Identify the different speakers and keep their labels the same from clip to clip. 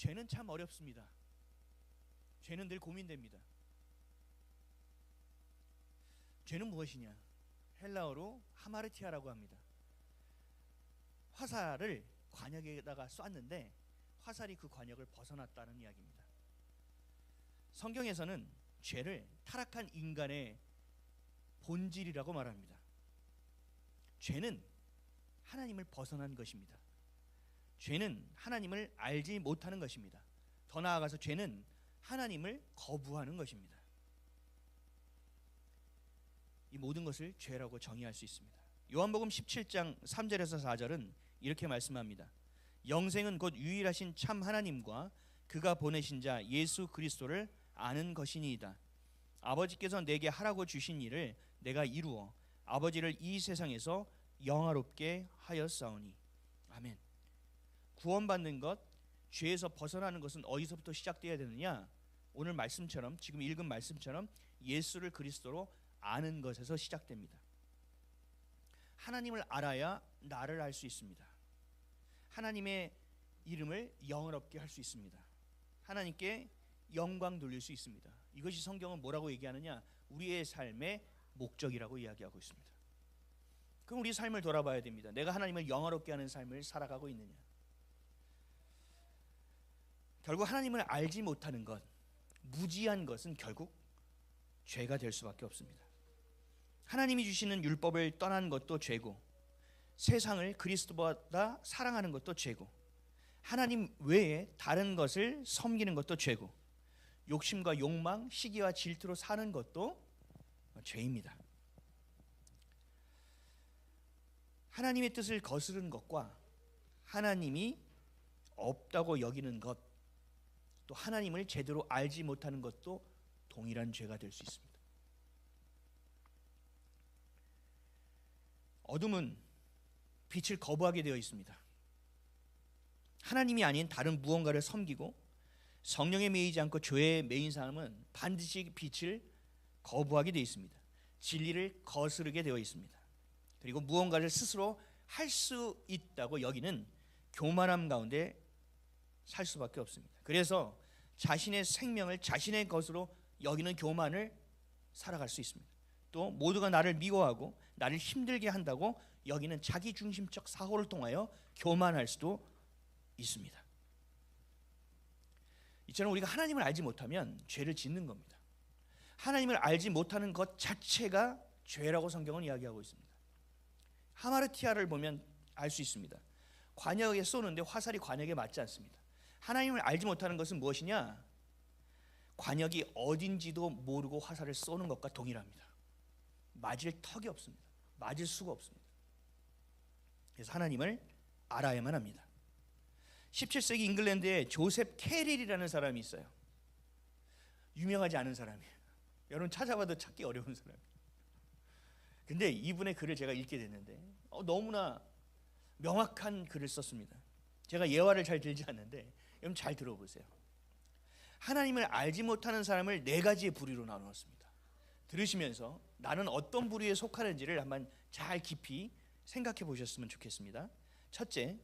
Speaker 1: 죄는 참 어렵습니다. 죄는 늘 고민됩니다. 죄는 무엇이냐? 헬라어로 하마르티아라고 합니다. 화살을 관역에다가 쐈는데 화살이 그 관역을 벗어났다는 이야기입니다. 성경에서는 죄를 타락한 인간의 본질이라고 말합니다. 죄는 하나님을 벗어난 것입니다. 죄는 하나님을 알지 못하는 것입니다. 더 나아가서 죄는 하나님을 거부하는 것입니다. 이 모든 것을 죄라고 정의할 수 있습니다. 요한복음 17장 3절에서 4절은 이렇게 말씀합니다. 영생은 곧 유일하신 참 하나님과 그가 보내신 자 예수 그리스도를 아는 것이니이다. 아버지께서 내게 하라고 주신 일을 내가 이루어 아버지를 이 세상에서 영화롭게 하였사오니. 아멘. 구원받는 것, 죄에서 벗어나는 것은 어디서부터 시작되어야 되느냐? 오늘 말씀처럼, 지금 읽은 말씀처럼 예수를 그리스도로 아는 것에서 시작됩니다. 하나님을 알아야 나를 알 수 있습니다. 하나님의 이름을 영화롭게 할 수 있습니다. 하나님께 영광 돌릴 수 있습니다. 이것이 성경은 뭐라고 얘기하느냐? 우리의 삶의 목적이라고 이야기하고 있습니다. 그럼 우리 삶을 돌아봐야 됩니다. 내가 하나님을 영화롭게 하는 삶을 살아가고 있느냐? 결국 하나님을 알지 못하는 것, 무지한 것은 결국 죄가 될 수밖에 없습니다. 하나님이 주시는 율법을 떠난 것도 죄고, 세상을 그리스도보다 사랑하는 것도 죄고, 하나님 외에 다른 것을 섬기는 것도 죄고, 욕심과 욕망, 시기와 질투로 사는 것도 죄입니다. 하나님의 뜻을 거스르는 것과 하나님이 없다고 여기는 것, 또 하나님을 제대로 알지 못하는 것도 동일한 죄가 될 수 있습니다. 어둠은 빛을 거부하게 되어 있습니다. 하나님이 아닌 다른 무언가를 섬기고 성령에 매이지 않고 죄에 매인 사람은 반드시 빛을 거부하게 되어 있습니다. 진리를 거스르게 되어 있습니다. 그리고 무언가를 스스로 할 수 있다고 여기는 교만함 가운데 살 수밖에 없습니다. 그래서 자신의 생명을 자신의 것으로 여기는 교만을 살아갈 수 있습니다. 또 모두가 나를 미워하고 나를 힘들게 한다고 여기는 자기중심적 사고를 통하여 교만할 수도 있습니다. 이처럼 우리가 하나님을 알지 못하면 죄를 짓는 겁니다. 하나님을 알지 못하는 것 자체가 죄라고 성경은 이야기하고 있습니다. 하마르티아를 보면 알 수 있습니다. 관역에 쏘는데 화살이 관역에 맞지 않습니다. 하나님을 알지 못하는 것은 무엇이냐? 관역이 어딘지도 모르고 화살을 쏘는 것과 동일합니다. 맞을 턱이 없습니다. 맞을 수가 없습니다. 그래서 하나님을 알아야만 합니다. 17세기 잉글랜드에 조셉 캐릴이라는 사람이 있어요. 유명하지 않은 사람이에요. 여러분 찾아봐도 찾기 어려운 사람이에요. 근데 이분의 글을 제가 읽게 됐는데 너무나 명확한 글을 썼습니다. 제가 예화를 잘 들지 않는데 여러분 잘 들어보세요. 하나님을 알지 못하는 사람을 네 가지의 부류로 나누었습니다. 들으시면서 나는 어떤 부류에 속하는지를 한번 잘 깊이 생각해 보셨으면 좋겠습니다. 첫째,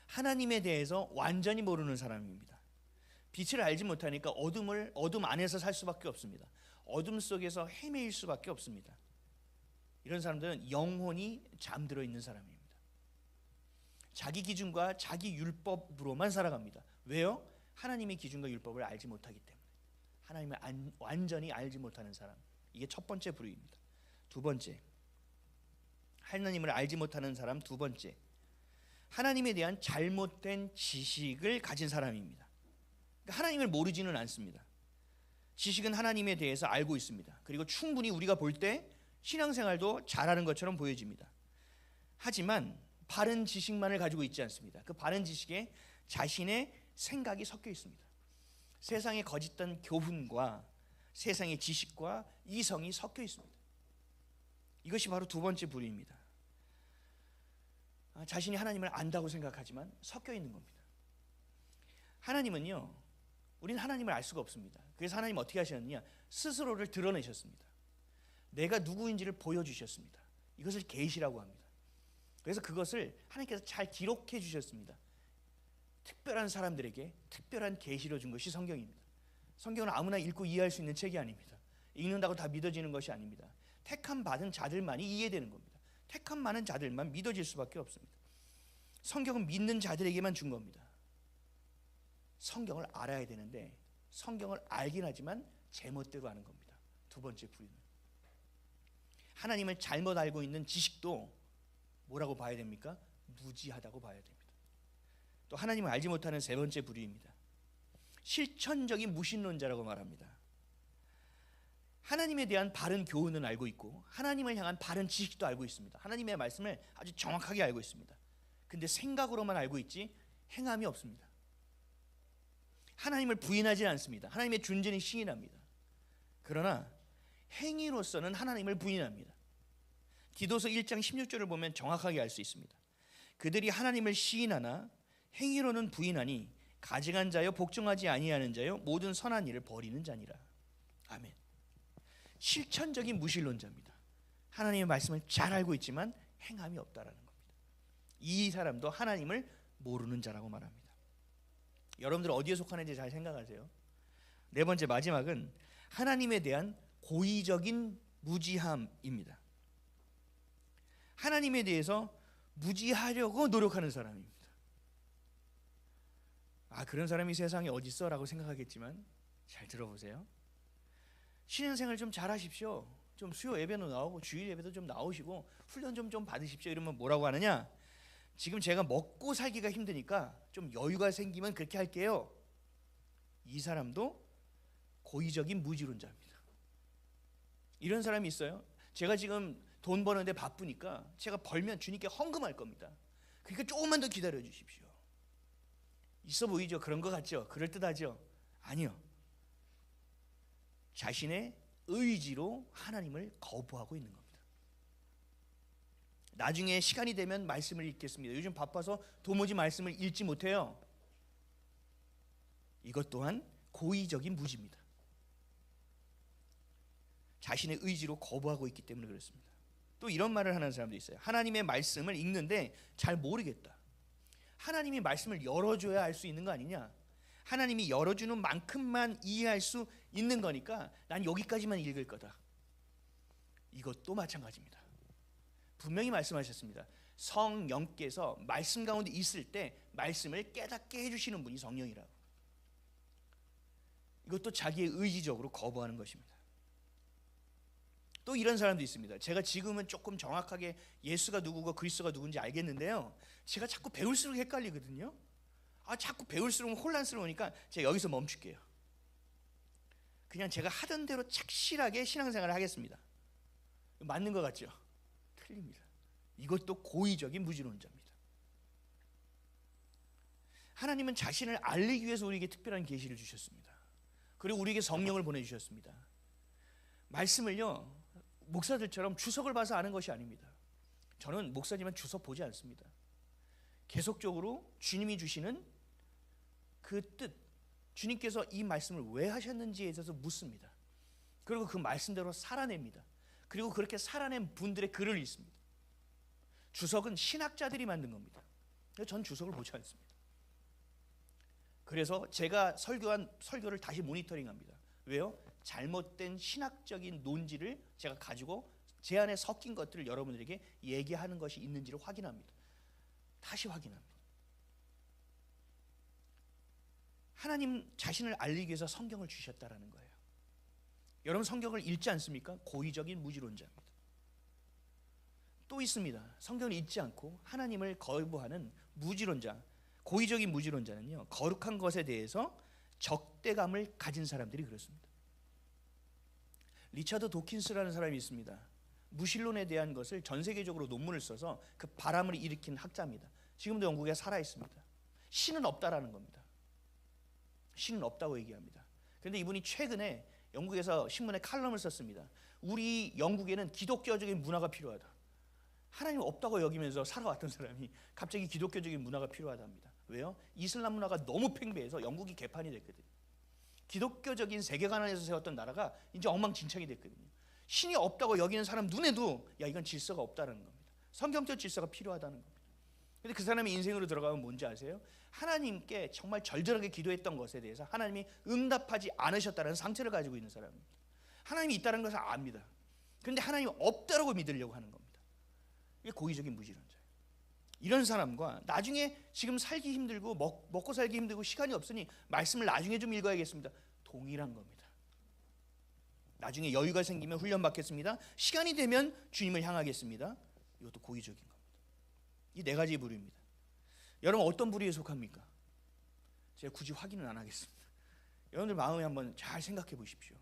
Speaker 1: 하나님에 대해서 완전히 모르는 사람입니다. 빛을 알지 못하니까 어둠 안에서 살 수밖에 없습니다. 어둠 속에서 헤매일 수밖에 없습니다. 이런 사람들은 영혼이 잠들어 있는 사람입니다. 자기 기준과 자기 율법으로만 살아갑니다. 왜요? 하나님의 기준과 율법을 알지 못하기 때문에. 하나님을 완전히 알지 못하는 사람, 이게 첫 번째 부류입니다. 두 번째, 하나님을 알지 못하는 사람 두 번째, 하나님에 대한 잘못된 지식을 가진 사람입니다. 그러니까 하나님을 모르지는 않습니다. 지식은 하나님에 대해서 알고 있습니다. 그리고 충분히 우리가 볼 때 신앙생활도 잘하는 것처럼 보여집니다. 하지만 바른 지식만을 가지고 있지 않습니다. 그 바른 지식에 자신의 생각이 섞여 있습니다. 세상의 거짓된 교훈과 세상의 지식과 이성이 섞여 있습니다. 이것이 바로 두 번째 부류입니다. 자신이 하나님을 안다고 생각하지만 섞여 있는 겁니다. 하나님은요, 우리는 하나님을 알 수가 없습니다. 그래서 하나님 어떻게 하셨느냐? 스스로를 드러내셨습니다. 내가 누구인지를 보여주셨습니다. 이것을 계시라고 합니다. 그래서 그것을 하나님께서 잘 기록해 주셨습니다. 특별한 사람들에게 특별한 계시를 준 것이 성경입니다. 성경은 아무나 읽고 이해할 수 있는 책이 아닙니다. 읽는다고 다 믿어지는 것이 아닙니다. 택함 받은 자들만이 이해되는 겁니다. 택함 많은 자들만 믿어질 수밖에 없습니다. 성경은 믿는 자들에게만 준 겁니다. 성경을 알아야 되는데 성경을 알긴 하지만 제멋대로 하는 겁니다. 두 번째 부류는 하나님을 잘못 알고 있는 지식도 뭐라고 봐야 됩니까? 무지하다고 봐야 됩니다. 또 하나님을 알지 못하는 세 번째 부류입니다. 실천적인 무신론자라고 말합니다. 하나님에 대한 바른 교훈은 알고 있고 하나님을 향한 바른 지식도 알고 있습니다. 하나님의 말씀을 아주 정확하게 알고 있습니다. 근데 생각으로만 알고 있지 행함이 없습니다. 하나님을 부인하지 않습니다. 하나님의 존재는 시인합니다. 그러나 행위로서는 하나님을 부인합니다. 디도서 1장 16절을 보면 정확하게 알 수 있습니다. 그들이 하나님을 시인하나 행위로는 부인하니 가증한 자여 복종하지 아니하는 자여 모든 선한 일을 버리는 자니라. 아멘. 실천적인 무신론자입니다. 하나님의 말씀을 잘 알고 있지만 행함이 없다라는 겁니다. 이 사람도 하나님을 모르는 자라고 말합니다. 여러분들 어디에 속하는지 잘 생각하세요. 네 번째 마지막은 하나님에 대한 고의적인 무지함입니다. 하나님에 대해서 무지하려고 노력하는 사람입니다. 그런 사람이 세상에 어디 있어라고 생각하겠지만 잘 들어보세요. 신앙생활 좀 잘하십시오. 좀 수요 예배도 나오고 주일 예배도 좀 나오시고 훈련 좀 받으십시오. 이러면 뭐라고 하느냐? 지금 제가 먹고 살기가 힘드니까 좀 여유가 생기면 그렇게 할게요. 이 사람도 고의적인 무지론자입니다. 이런 사람이 있어요. 제가 지금 돈 버는데 바쁘니까 제가 벌면 주님께 헌금할 겁니다. 그러니까 조금만 더 기다려 주십시오. 있어 보이죠? 그런 것 같죠? 그럴듯하죠? 아니요. 자신의 의지로 하나님을 거부하고 있는 겁니다. 나중에 시간이 되면 말씀을 읽겠습니다. 요즘 바빠서 도무지 말씀을 읽지 못해요. 이것 또한 고의적인 무지입니다. 자신의 의지로 거부하고 있기 때문에 그렇습니다. 또 이런 말을 하는 사람도 있어요. 하나님의 말씀을 읽는데 잘 모르겠다. 하나님이 말씀을 열어줘야 알 수 있는 거 아니냐? 하나님이 열어주는 만큼만 이해할 수 있는 거니까 난 여기까지만 읽을 거다. 이것도 마찬가지입니다. 분명히 말씀하셨습니다. 성령께서 말씀 가운데 있을 때 말씀을 깨닫게 해주시는 분이 성령이라고. 이것도 자기의 의지적으로 거부하는 것입니다. 또 이런 사람도 있습니다. 제가 지금은 조금 정확하게 예수가 누구고 그리스도가 누군지 알겠는데요, 제가 자꾸 배울수록 헷갈리거든요. 자꾸 배울수록 혼란스러우니까 제가 여기서 멈출게요. 그냥 제가 하던 대로 착실하게 신앙생활을 하겠습니다. 맞는 것 같죠? 틀립니다. 이것도 고의적인 무지론자입니다. 하나님은 자신을 알리기 위해서 우리에게 특별한 계시를 주셨습니다. 그리고 우리에게 성령을 보내주셨습니다. 말씀을요, 목사들처럼 주석을 봐서 아는 것이 아닙니다. 저는 목사지만 주석 보지 않습니다. 계속적으로 주님이 주시는 그 뜻, 주님께서 이 말씀을 왜 하셨는지에 있어서 묻습니다. 그리고 그 말씀대로 살아냅니다. 그리고 그렇게 살아낸 분들의 글을 읽습니다. 주석은 신학자들이 만든 겁니다. 전 주석을 보지 않습니다. 그래서 제가 설교한 설교를 다시 모니터링합니다. 왜요? 잘못된 신학적인 논지를 제가 가지고 제 안에 섞인 것들을 여러분들에게 얘기하는 것이 있는지를 확인합니다. 다시 확인합니다. 하나님 자신을 알리기 위해서 성경을 주셨다라는 거예요. 여러분 성경을 읽지 않습니까? 고의적인 무지론자입니다. 또 있습니다. 성경을 읽지 않고 하나님을 거부하는 무지론자, 고의적인 무지론자는요, 거룩한 것에 대해서 적대감을 가진 사람들이 그렇습니다. 리처드 도킨스라는 사람이 있습니다. 무신론에 대한 것을 전 세계적으로 논문을 써서 그 바람을 일으킨 학자입니다. 지금도 영국에 살아 있습니다. 신은 없다라는 겁니다. 신은 없다고 얘기합니다. 그런데 이분이 최근에 영국에서 신문에 칼럼을 썼습니다. 우리 영국에는 기독교적인 문화가 필요하다. 하나님 없다고 여기면서 살아왔던 사람이 갑자기 기독교적인 문화가 필요하답니다. 왜요? 이슬람 문화가 너무 팽배해서 영국이 개판이 됐거든요. 기독교적인 세계관 안에서 세웠던 나라가 이제 엉망진창이 됐거든요. 신이 없다고 여기는 사람 눈에도 이건 질서가 없다는 겁니다. 성경적 질서가 필요하다는 겁니다. 근데 그 사람의 인생으로 들어가면 뭔지 아세요? 하나님께 정말 절절하게 기도했던 것에 대해서 하나님이 응답하지 않으셨다는 상처를 가지고 있는 사람입니다. 하나님이 있다는 것을 압니다. 그런데 하나님이 없다라고 믿으려고 하는 겁니다. 이게 고의적인 무지론자예요. 이런 사람과 나중에 지금 살기 힘들고 먹고 살기 힘들고 시간이 없으니 말씀을 나중에 좀 읽어야겠습니다. 동일한 겁니다. 나중에 여유가 생기면 훈련받겠습니다. 시간이 되면 주님을 향하겠습니다. 이것도 고의적인 겁니다. 이 네 가지 부류입니다. 여러분 어떤 부류에 속합니까? 제가 굳이 확인은 안 하겠습니다. 여러분들 마음에 한번 잘 생각해 보십시오.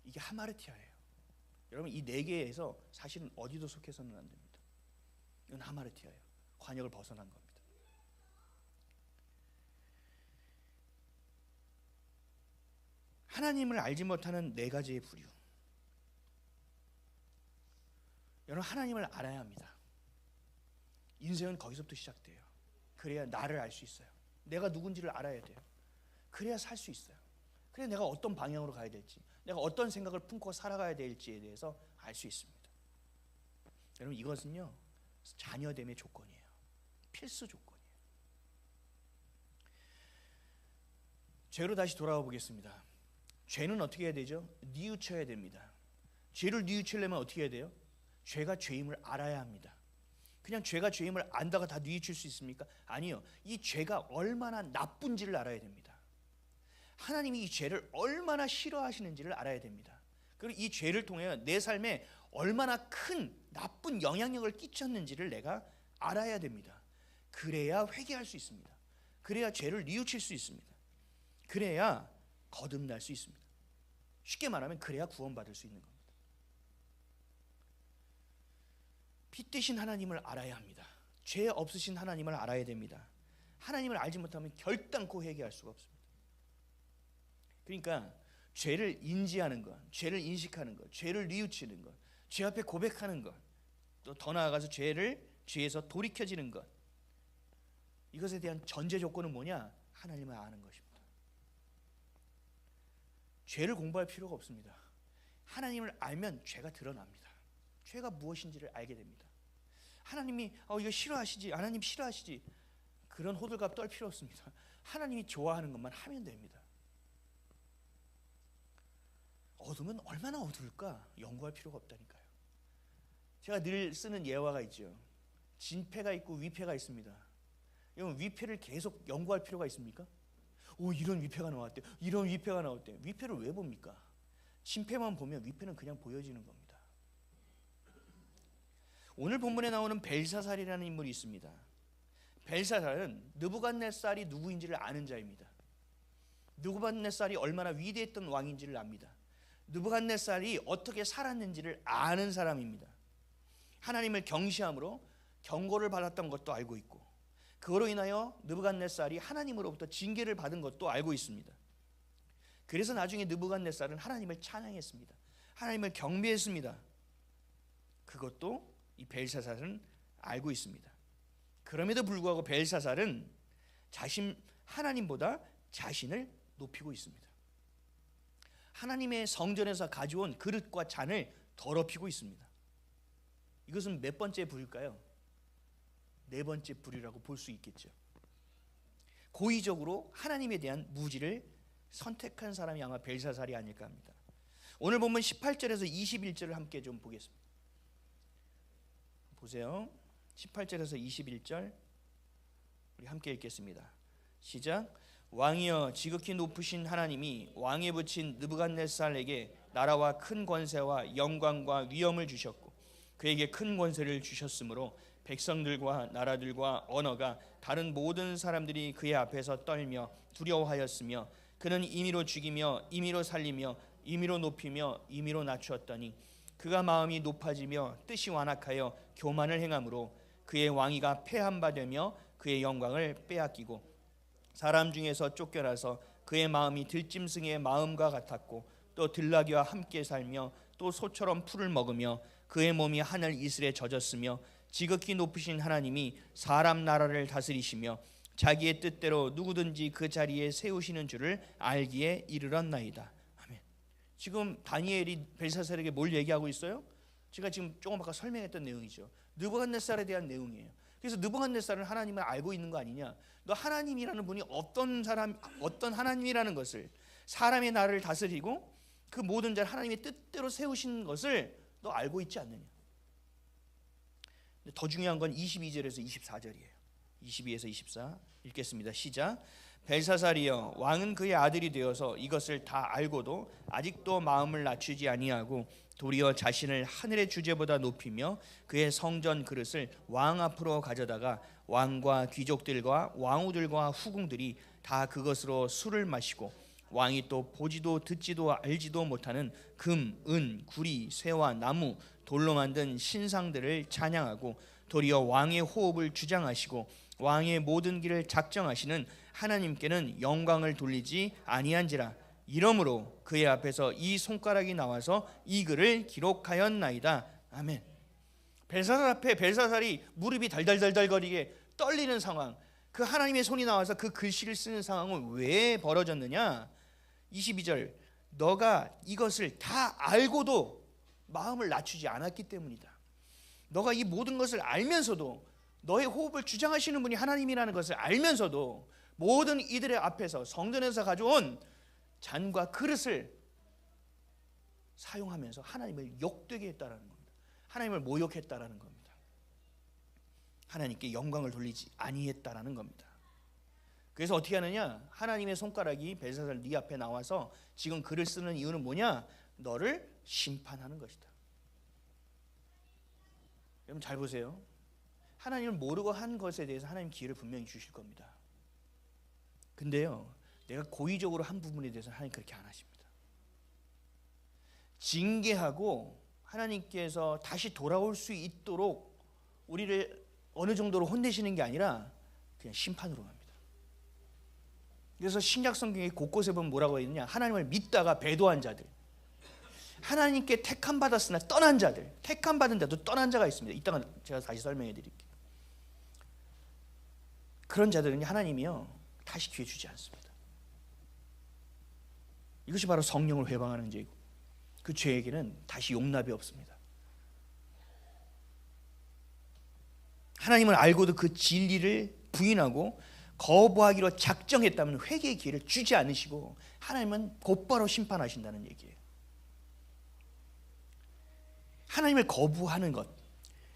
Speaker 1: 이게 하마르티아예요. 여러분 이 네 개에서 사실은 어디도 속해서는 안 됩니다. 이건 하마르티아예요. 관역을 벗어난 겁니다. 하나님을 알지 못하는 네 가지의 부류. 여러분 하나님을 알아야 합니다. 인생은 거기서부터 시작돼요. 그래야 나를 알 수 있어요. 내가 누군지를 알아야 돼요. 그래야 살 수 있어요. 그래야 내가 어떤 방향으로 가야 될지, 내가 어떤 생각을 품고 살아가야 될지에 대해서 알 수 있습니다. 여러분 이것은요 자녀됨의 조건이에요. 필수 조건이에요. 죄로 다시 돌아와 보겠습니다. 죄는 어떻게 해야 되죠? 뉘우쳐야 됩니다. 죄를 뉘우치려면 어떻게 해야 돼요? 죄가 죄임을 알아야 합니다. 그냥 죄가 죄임을 안다가 다 뉘우칠 수 있습니까? 아니요. 이 죄가 얼마나 나쁜지를 알아야 됩니다. 하나님이 이 죄를 얼마나 싫어하시는지를 알아야 됩니다. 그리고 이 죄를 통해 내 삶에 얼마나 큰 나쁜 영향력을 끼쳤는지를 내가 알아야 됩니다. 그래야 회개할 수 있습니다. 그래야 죄를 뉘우칠 수 있습니다. 그래야 거듭날 수 있습니다. 쉽게 말하면 그래야 구원받을 수 있는 겁니다. 빛 되신 하나님을 알아야 합니다. 죄 없으신 하나님을 알아야 됩니다. 하나님을 알지 못하면 결단코 회개할 수가 없습니다. 그러니까 죄를 인지하는 것, 죄를 인식하는 것, 죄를 뉘우치는 것, 죄 앞에 고백하는 것, 또 더 나아가서 죄에서 돌이켜지는 것, 이것에 대한 전제 조건은 뭐냐? 하나님을 아는 것입니다. 죄를 공부할 필요가 없습니다. 하나님을 알면 죄가 드러납니다. 죄가 무엇인지를 알게 됩니다. 하나님이 이거 싫어하시지, 하나님 싫어하시지, 그런 호들갑 떨 필요 없습니다. 하나님이 좋아하는 것만 하면 됩니다. 어둠은 얼마나 어두울까 연구할 필요가 없다니까요. 제가 늘 쓰는 예화가 있죠. 진패가 있고 위패가 있습니다. 여러분 위패를 계속 연구할 필요가 있습니까? 이런 위패가 나왔대, 이런 위패가 나왔대. 위패를 왜 봅니까? 진패만 보면 위패는 그냥 보여지는 겁니다. 오늘 본문에 나오는 벨사살이라는 인물이 있습니다. 벨사살은 느부갓네살이 누구인지를 아는 자입니다. 느부갓네살이 얼마나 위대했던 왕인지를 압니다. 느부갓네살이 어떻게 살았는지를 아는 사람입니다. 하나님을 경시함으로 경고를 받았던 것도 알고 있고, 그로 인하여 느부갓네살이 하나님으로부터 징계를 받은 것도 알고 있습니다. 그래서 나중에 느부갓네살은 하나님을 찬양했습니다. 하나님을 경배했습니다. 그것도 이 벨사살은 알고 있습니다. 그럼에도 불구하고 벨사살은 하나님보다 자신을 높이고 있습니다. 하나님의 성전에서 가져온 그릇과 잔을 더럽히고 있습니다. 이것은 몇 번째 부류일까요? 네 번째 부류라고 볼 수 있겠죠. 고의적으로 하나님에 대한 무지를 선택한 사람이 아마 벨사살이 아닐까 합니다. 오늘 보면 18절에서 21절을 함께 좀 보겠습니다. 보세요. 18절에서 21절 우리 함께 읽겠습니다. 시작. 왕이여, 지극히 높으신 하나님이 왕에 붙인 느부갓네살에게 나라와 큰 권세와 영광과 위엄을 주셨고 그에게 큰 권세를 주셨으므로 백성들과 나라들과 언어가 다른 모든 사람들이 그의 앞에서 떨며 두려워하였으며 그는 임의로 죽이며 임의로 살리며 임의로 높이며 임의로 낮추었더니 그가 마음이 높아지며 뜻이 완악하여 교만을 행함으로 그의 왕위가 패한 바 되며 그의 영광을 빼앗기고 사람 중에서 쫓겨나서 그의 마음이 들짐승의 마음과 같았고 또 들나귀와 함께 살며 또 소처럼 풀을 먹으며 그의 몸이 하늘 이슬에 젖었으며 지극히 높으신 하나님이 사람 나라를 다스리시며 자기의 뜻대로 누구든지 그 자리에 세우시는 줄을 알기에 이르렀나이다. 아멘. 지금 다니엘이 벨사살에게 뭘 얘기하고 있어요? 제가 지금 조금 아까 설명했던 내용이죠. 느부갓네살에 대한 내용이에요. 그래서 느부갓네살은 하나님을 알고 있는 거 아니냐? 너 하나님이라는 분이 어떤 하나님이라는 것을, 사람의 나라를 다스리고 그 모든 자를 하나님의 뜻대로 세우신 것을 너 알고 있지 않느냐? 더 중요한 건 22절에서 24절이에요. 22에서 24 읽겠습니다. 시작. 벨사살이여, 왕은 그의 아들이 되어서 이것을 다 알고도 아직도 마음을 낮추지 아니하고 도리어 자신을 하늘의 주제보다 높이며 그의 성전 그릇을 왕 앞으로 가져다가 왕과 귀족들과 왕후들과 후궁들이 다 그것으로 술을 마시고 왕이 또 보지도 듣지도 알지도 못하는 금, 은, 구리, 쇠와 나무, 돌로 만든 신상들을 찬양하고 도리어 왕의 호흡을 주장하시고 왕의 모든 길을 작정하시는 하나님께는 영광을 돌리지 아니한지라. 이러므로 그의 앞에서 이 손가락이 나와서 이 글을 기록하였나이다. 아멘. 벨사살 앞에 벨사살이 무릎이 달달달달거리게 떨리는 상황, 그 하나님의 손이 나와서 그 글씨를 쓰는 상황은 왜 벌어졌느냐? 22절, 너가 이것을 다 알고도 마음을 낮추지 않았기 때문이다. 너가 이 모든 것을 알면서도, 너의 호흡을 주장하시는 분이 하나님이라는 것을 알면서도 모든 이들의 앞에서 성전에서 가져온 잔과 그릇을 사용하면서 하나님을 욕되게 했다라는 겁니다. 하나님을 모욕했다라는 겁니다. 하나님께 영광을 돌리지 아니했다라는 겁니다. 그래서 어떻게 하느냐? 하나님의 손가락이 벨사살 네 앞에 나와서 지금 글을 쓰는 이유는 뭐냐? 너를 심판하는 것이다. 여러분 잘 보세요. 하나님을 모르고 한 것에 대해서 하나님 기회를 분명히 주실 겁니다. 근데요, 내가 고의적으로 한 부분에 대해서 하나님 그렇게 안 하십니다. 징계하고 하나님께서 다시 돌아올 수 있도록 우리를 어느 정도로 혼내시는 게 아니라 그냥 심판으로 갑니다. 그래서 신약 성경에 곳곳에 보면 뭐라고 있느냐? 하나님을 믿다가 배도한 자들, 하나님께 택함 받았으나 떠난 자들, 택함 받은 자도 떠난 자가 있습니다. 이따가 제가 다시 설명해 드릴게요. 그런 자들은 하나님이요 다시 기회 주지 않습니다. 이것이 바로 성령을 회방하는 죄이고 그 죄에게는 다시 용납이 없습니다. 하나님을 알고도 그 진리를 부인하고 거부하기로 작정했다면 회개의 기회를 주지 않으시고 하나님은 곧바로 심판하신다는 얘기예요. 하나님을 거부하는 것,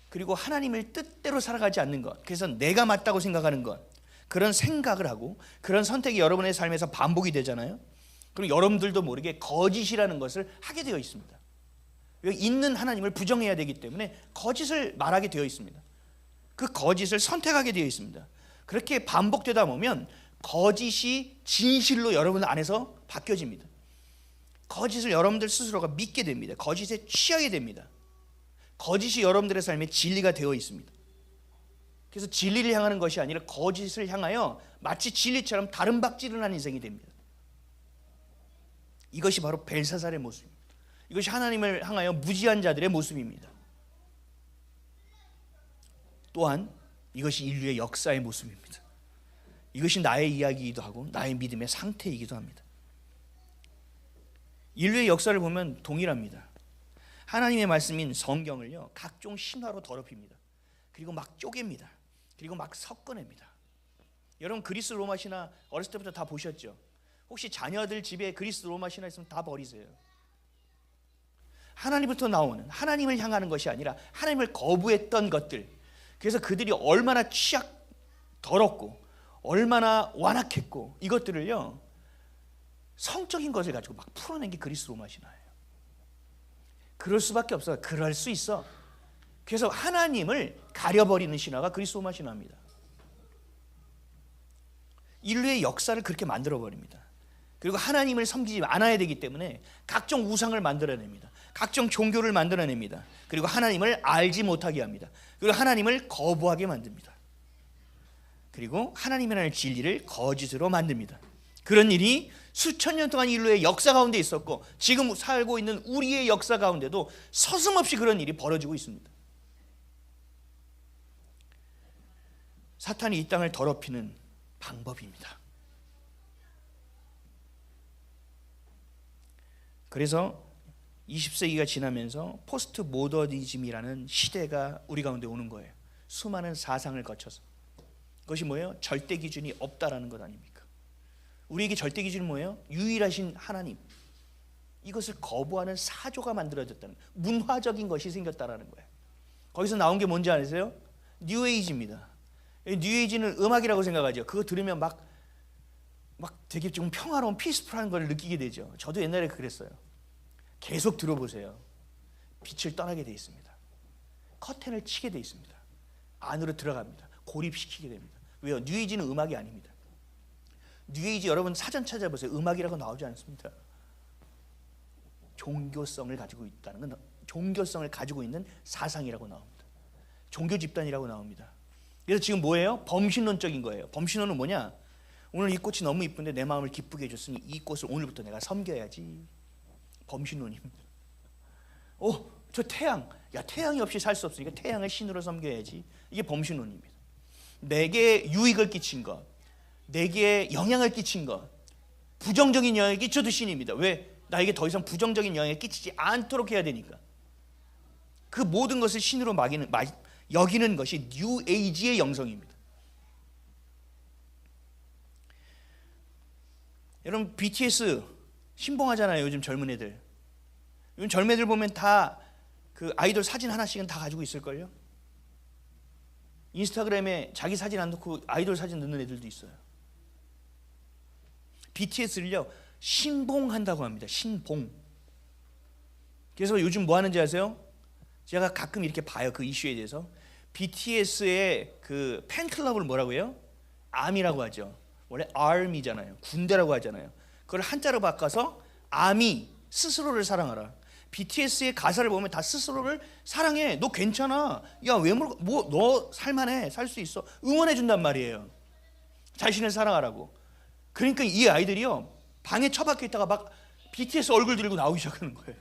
Speaker 1: 그리고 하나님을 뜻대로 살아가지 않는 것, 그래서 내가 맞다고 생각하는 것, 그런 생각을 하고 그런 선택이 여러분의 삶에서 반복이 되잖아요. 그럼 여러분들도 모르게 거짓이라는 것을 하게 되어 있습니다. 있는 하나님을 부정해야 되기 때문에 거짓을 말하게 되어 있습니다. 그 거짓을 선택하게 되어 있습니다. 그렇게 반복되다 보면 거짓이 진실로 여러분 안에서 바뀌어집니다. 거짓을 여러분들 스스로가 믿게 됩니다. 거짓에 취하게 됩니다. 거짓이 여러분들의 삶에 진리가 되어 있습니다. 그래서 진리를 향하는 것이 아니라 거짓을 향하여 마치 진리처럼 다른 박질을 하는 인생이 됩니다. 이것이 바로 벨사살의 모습입니다. 이것이 하나님을 향하여 무지한 자들의 모습입니다. 또한 이것이 인류의 역사의 모습입니다. 이것이 나의 이야기이기도 하고 나의 믿음의 상태이기도 합니다. 인류의 역사를 보면 동일합니다. 하나님의 말씀인 성경을요 각종 신화로 더럽힙니다. 그리고 막 쪼갭니다. 그리고 막 섞어냅니다. 여러분 그리스 로마 신화 어렸을 때부터 다 보셨죠? 혹시 자녀들 집에 그리스 로마 신화 있으면 다 버리세요. 하나님부터 나오는, 하나님을 향하는 것이 아니라 하나님을 거부했던 것들, 그래서 그들이 얼마나 더럽고 얼마나 완악했고, 이것들을요 성적인 것을 가지고 막 풀어낸 게 그리스 로마 신화예요. 그럴 수밖에 없어요. 그럴 수 있어. 그래서 하나님을 가려버리는 신화가 그리스 로마 신화입니다. 인류의 역사를 그렇게 만들어버립니다. 그리고 하나님을 섬기지 않아야 되기 때문에 각종 우상을 만들어냅니다. 각종 종교를 만들어냅니다. 그리고 하나님을 알지 못하게 합니다. 그리고 하나님을 거부하게 만듭니다. 그리고 하나님이라는 진리를 거짓으로 만듭니다. 그런 일이 수천 년 동안 인류의 역사 가운데 있었고 지금 살고 있는 우리의 역사 가운데도 서슴없이 그런 일이 벌어지고 있습니다. 사탄이 이 땅을 더럽히는 방법입니다. 그래서 20세기가 지나면서 포스트 모더니즘이라는 시대가 우리 가운데 오는 거예요. 수많은 사상을 거쳐서. 그것이 뭐예요? 절대 기준이 없다라는 것 아닙니까? 우리에게 절대 기준은 뭐예요? 유일하신 하나님. 이것을 거부하는 사조가 만들어졌다는, 문화적인 것이 생겼다라는 거예요. 거기서 나온 게 뭔지 아세요? 뉴에이지입니다. 뉴에이지는 음악이라고 생각하죠. 그거 들으면 막 되게 좀 평화로운 피스풀한 걸 느끼게 되죠. 저도 옛날에 그랬어요. 계속 들어보세요. 빛을 떠나게 돼 있습니다. 커튼을 치게 돼 있습니다. 안으로 들어갑니다. 고립시키게 됩니다. 왜요? 뉴에이지는 음악이 아닙니다. 뉴에이지 여러분 사전 찾아보세요. 음악이라고 나오지 않습니다. 종교성을 가지고 있다는 건, 종교성을 가지고 있는 사상이라고 나옵니다. 종교 집단이라고 나옵니다. 그래서 지금 뭐예요? 범신론적인 거예요. 범신론은 뭐냐? 오늘 이 꽃이 너무 이쁜데 내 마음을 기쁘게 해줬으니 이 꽃을 오늘부터 내가 섬겨야지. 범신론입니다. 저 태양, 야 태양이 없이 살 수 없으니까 태양을 신으로 섬겨야지. 이게 범신론입니다. 내게 유익을 끼친 것, 내게 영향을 끼친 것, 부정적인 영향을 끼쳐도 신입니다. 왜? 나에게 더 이상 부정적인 영향을 끼치지 않도록 해야 되니까. 그 모든 것을 신으로 여기는 것이 뉴에이지의 영성입니다. 여러분 BTS 신봉하잖아요. 요즘 젊은 애들. 요즘 젊은 애들 보면 다 그 아이돌 사진 하나씩은 다 가지고 있을걸요. 인스타그램에 자기 사진 안 넣고 아이돌 사진 넣는 애들도 있어요. BTS를요 신봉한다고 합니다. 신봉. 그래서 요즘 뭐 하는지 아세요? 제가 가끔 이렇게 봐요. 그 이슈에 대해서. BTS의 그 팬클럽을 뭐라고 해요? 아미라고 하죠. 원래 ARMY잖아요. 군대라고 하잖아요. 그걸 한자로 바꿔서 아미, 스스로를 사랑하라. BTS의 가사를 보면 다 스스로를 사랑해. 너 괜찮아. 야, 왜 너 살만해. 살 수 있어. 응원해 준단 말이에요. 자신을 사랑하라고. 그러니까 이 아이들이요 방에 처박혀 있다가 막 BTS 얼굴 들고 나오기 시작하는 거예요.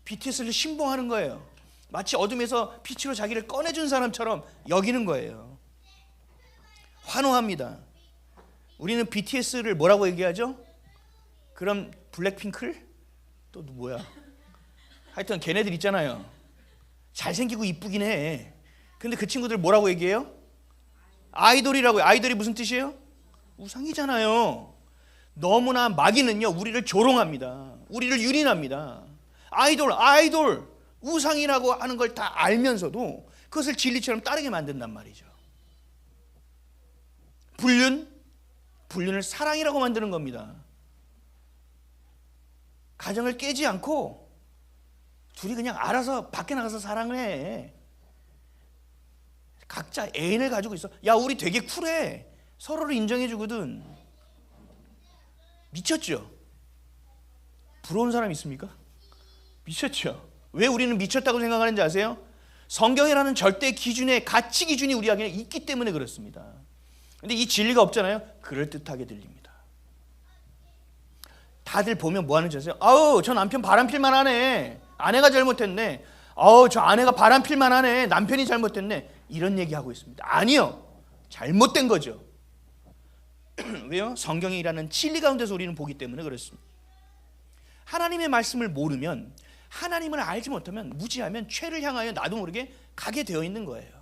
Speaker 1: BTS를 신봉하는 거예요. 마치 어둠에서 빛으로 자기를 꺼내준 사람처럼 여기는 거예요. 환호합니다. 우리는 BTS를 뭐라고 얘기하죠? 그럼 블랙핑클? 또 뭐야? 하여튼 걔네들 있잖아요. 잘생기고 이쁘긴 해. 근데 그 친구들 뭐라고 얘기해요? 아이돌이라고요. 아이돌이 무슨 뜻이에요? 우상이잖아요. 너무나 마귀는요 우리를 조롱합니다. 우리를 유린합니다. 아이돌 우상이라고 하는 걸 다 알면서도 그것을 진리처럼 따르게 만든단 말이죠. 불륜을 사랑이라고 만드는 겁니다. 가정을 깨지 않고 둘이 그냥 알아서 밖에 나가서 사랑을 해. 각자 애인을 가지고 있어. 야, 우리 되게 쿨해. 서로를 인정해 주거든. 미쳤죠? 부러운 사람 있습니까? 미쳤죠? 왜 우리는 미쳤다고 생각하는지 아세요? 성경이라는 절대 기준의 가치 기준이 우리에게 있기 때문에 그렇습니다. 근데 이 진리가 없잖아요. 그럴듯하게 들립니다. 다들 보면 뭐 하는지 아세요? 아우, 저 남편 바람필만 하네. 아내가 잘못했네. 아우, 저 아내가 바람필만 하네. 남편이 잘못했네. 이런 얘기하고 있습니다. 아니요. 잘못된 거죠. 왜요? 성경이 일하는 진리 가운데서 우리는 보기 때문에 그렇습니다. 하나님의 말씀을 모르면, 하나님을 알지 못하면, 무지하면 죄를 향하여 나도 모르게 가게 되어 있는 거예요.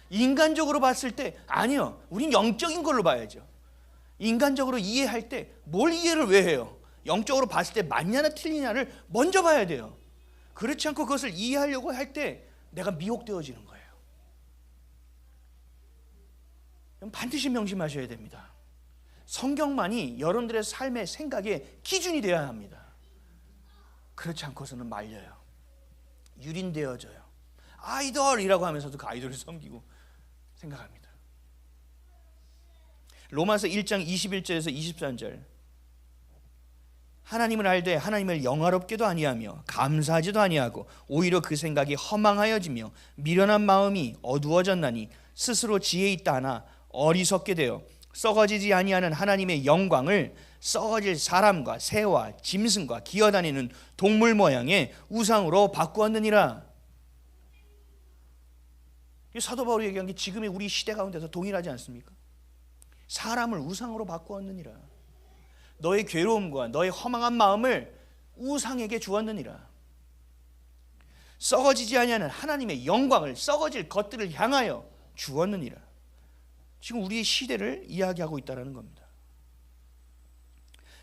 Speaker 1: 인간적으로 봤을 때 아니요. 우린 영적인 걸로 봐야죠. 인간적으로 이해할 때 뭘 이해를 왜 해요? 영적으로 봤을 때 맞냐나 틀리냐를 먼저 봐야 돼요. 그렇지 않고 그것을 이해하려고 할 때 내가 미혹되어지는 거예요. 반드시 명심하셔야 됩니다. 성경만이 여러분들의 삶의 생각의 기준이 되어야 합니다. 그렇지 않고서는 말려요. 유린되어져요. 아이돌이라고 하면서도 그 아이돌을 섬기고 생각합니다. 로마서 1장 21절에서 23절. 하나님을 알되 하나님을 영화롭게도 아니하며 감사하지도 아니하고 오히려 그 생각이 허망하여지며 미련한 마음이 어두워졌나니 스스로 지혜 있다 하나 어리석게 되어 썩어지지 아니하는 하나님의 영광을 썩어질 사람과 새와 짐승과 기어다니는 동물 모양의 우상으로 바꾸었느니라. 사도 바울이 얘기한 게 지금의 우리 시대 가운데서 동일하지 않습니까? 사람을 우상으로 바꾸었느니라. 너의 괴로움과 너의 허망한 마음을 우상에게 주었느니라. 썩어지지 아니하는 하나님의 영광을 썩어질 것들을 향하여 주었느니라. 지금 우리의 시대를 이야기하고 있다는 겁니다.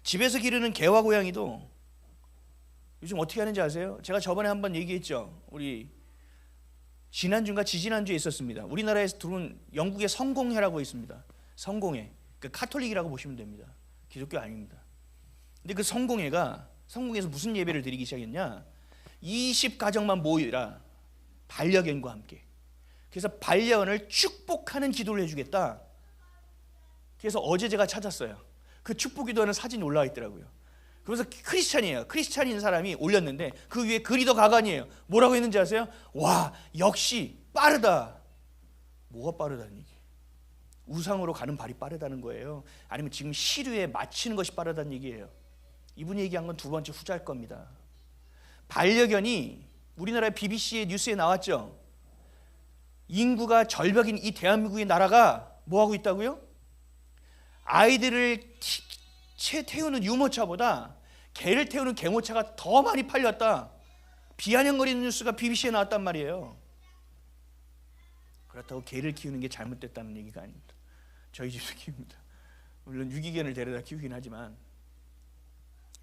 Speaker 1: 집에서 기르는 개와 고양이도 요즘 어떻게 하는지 아세요? 제가 저번에 한번 얘기했죠. 우리 지난주인가 지지난주에 있었습니다. 우리나라에서 들어온 영국의 성공회라고 있습니다. 성공회, 그 카톨릭이라고 보시면 됩니다. 기독교 아닙니다. 근데 그 성공회에서 무슨 예배를 드리기 시작했냐? 20가정만 모이라, 반려견과 함께. 그래서 반려견을 축복하는 기도를 해주겠다. 그래서 어제 제가 찾았어요. 그 축복 기도하는 사진이 올라와 있더라고요. 그래서 크리스찬이에요. 크리스찬인 사람이 올렸는데 그 위에 글이 더 가관이에요. 뭐라고 했는지 아세요? 와, 역시 빠르다. 뭐가 빠르다는 얘기? 우상으로 가는 발이 빠르다는 거예요? 아니면 지금 시류에 맞추는 것이 빠르다는 얘기예요? 이분이 얘기한 건 두 번째 후자일 겁니다. 반려견이 우리나라의 BBC의 뉴스에 나왔죠. 인구가 절벽인 이 대한민국의 나라가 뭐하고 있다고요? 아이들을 태우는 유모차보다 개를 태우는 개모차가 더 많이 팔렸다. 비아냥거리는 뉴스가 BBC에 나왔단 말이에요. 그렇다고 개를 키우는 게 잘못됐다는 얘기가 아닙니다. 저희 집도 키웁니다. 물론 유기견을 데려다 키우긴 하지만